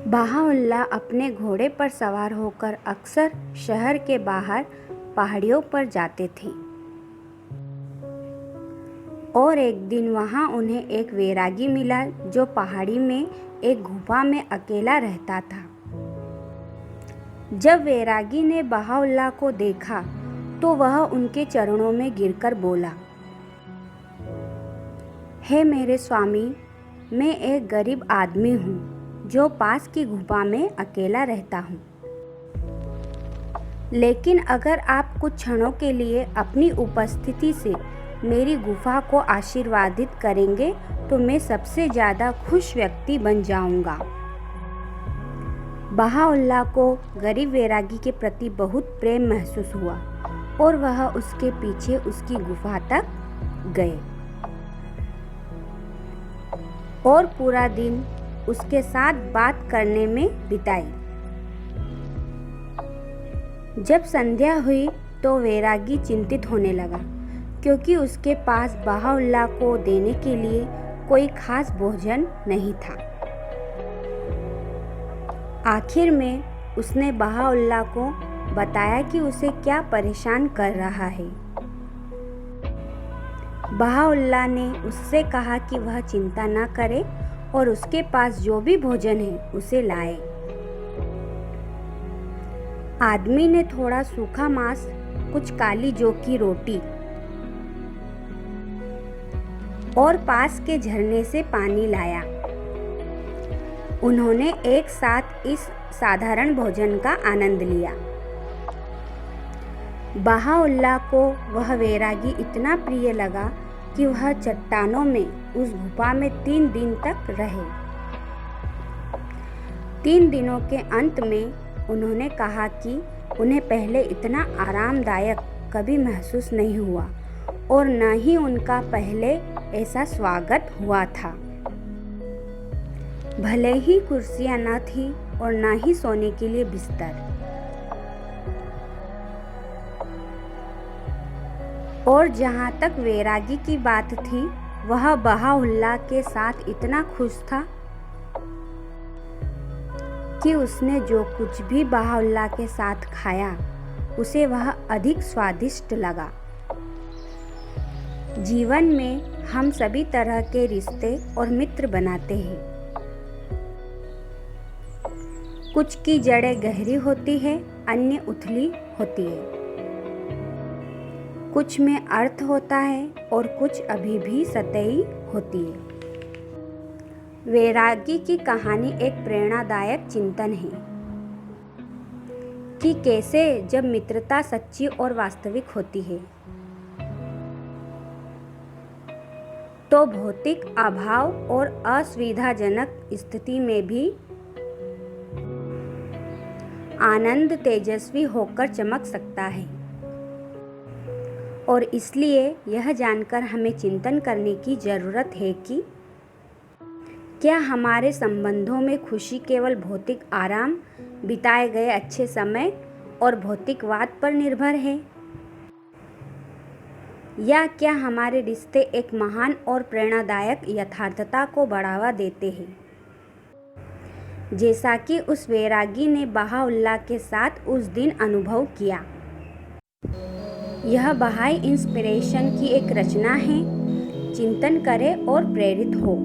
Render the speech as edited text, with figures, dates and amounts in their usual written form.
Bahaullah अपने घोड़े पर सवार होकर अक्सर शहर के बाहर पहाड़ियों पर जाते थे और एक दिन वहाँ उन्हें एक वैरागी मिला जो पहाड़ी में एक गुफा में अकेला रहता था। जब वैरागी ने बहाउल्लाह को देखा तो वह उनके चरणों में गिरकर बोला, हे मेरे स्वामी, मैं एक गरीब आदमी हूँ जो पास की गुफा में अकेला रहता हूँ, लेकिन अगर आप कुछ क्षणों के लिए अपनी उपस्थिति से मेरी गुफा को आशीर्वादित करेंगे तो मैं सबसे ज़्यादा खुश व्यक्ति बन जाऊंगा। बहाउल्लाह को गरीब वैरागी के प्रति बहुत प्रेम महसूस हुआ और वह उसके पीछे उसकी गुफा तक गए और पूरा दिन उसके साथ बात करने में बिताई। जब संध्या हुई तो वैरागी चिंतित होने लगा क्योंकि उसके पास बहाउल्लाह को देने के लिए कोई खास भोजन नहीं था। आखिर में उसने बहाउल्लाह को बताया कि उसे क्या परेशान कर रहा है। बहाउल्लाह ने उससे कहा कि वह चिंता न करे और उसके पास जो भी भोजन है उसे लाए। आदमी ने थोड़ा सूखा मांस, कुछ काली जौ की रोटी और पास के झरने से पानी लाया। उन्होंने एक साथ इस साधारण भोजन का आनंद लिया। बहाउल्लाह को वह वैरागी इतना प्रिय लगा कि वह चट्टानों में उस गुफा में 3 दिन तक रहे। 3 दिनों के अंत में उन्होंने कहा कि उन्हें पहले इतना आरामदायक कभी महसूस नहीं हुआ और न ही उनका पहले ऐसा स्वागत हुआ था। भले ही कुर्सियां न थी और न ही सोने के लिए बिस्तर, और जहाँ तक वैरागी की बात थी वह बहाउल्लाह के साथ इतना खुश था कि उसने जो कुछ भी बहाउल्लाह के साथ खाया उसे वह अधिक स्वादिष्ट लगा। जीवन में हम सभी तरह के रिश्ते और मित्र बनाते हैं। कुछ की जड़ें गहरी होती है, अन्य उथली होती है। कुछ में अर्थ होता है और कुछ अभी भी सतही होती है। वैरागी की कहानी एक प्रेरणादायक चिंतन है कि कैसे जब मित्रता सच्ची और वास्तविक होती है तो भौतिक अभाव और असुविधाजनक स्थिति में भी आनंद तेजस्वी होकर चमक सकता है। और इसलिए यह जानकर हमें चिंतन करने की ज़रूरत है कि क्या हमारे संबंधों में खुशी केवल भौतिक आराम, बिताए गए अच्छे समय और भौतिकवाद पर निर्भर है, या क्या हमारे रिश्ते एक महान और प्रेरणादायक यथार्थता को बढ़ावा देते हैं, जैसा कि उस वैरागी ने बहाउल्लाह के साथ उस दिन अनुभव किया। यह बहाई इंस्पिरेशन की एक रचना है। चिंतन करें और प्रेरित हो।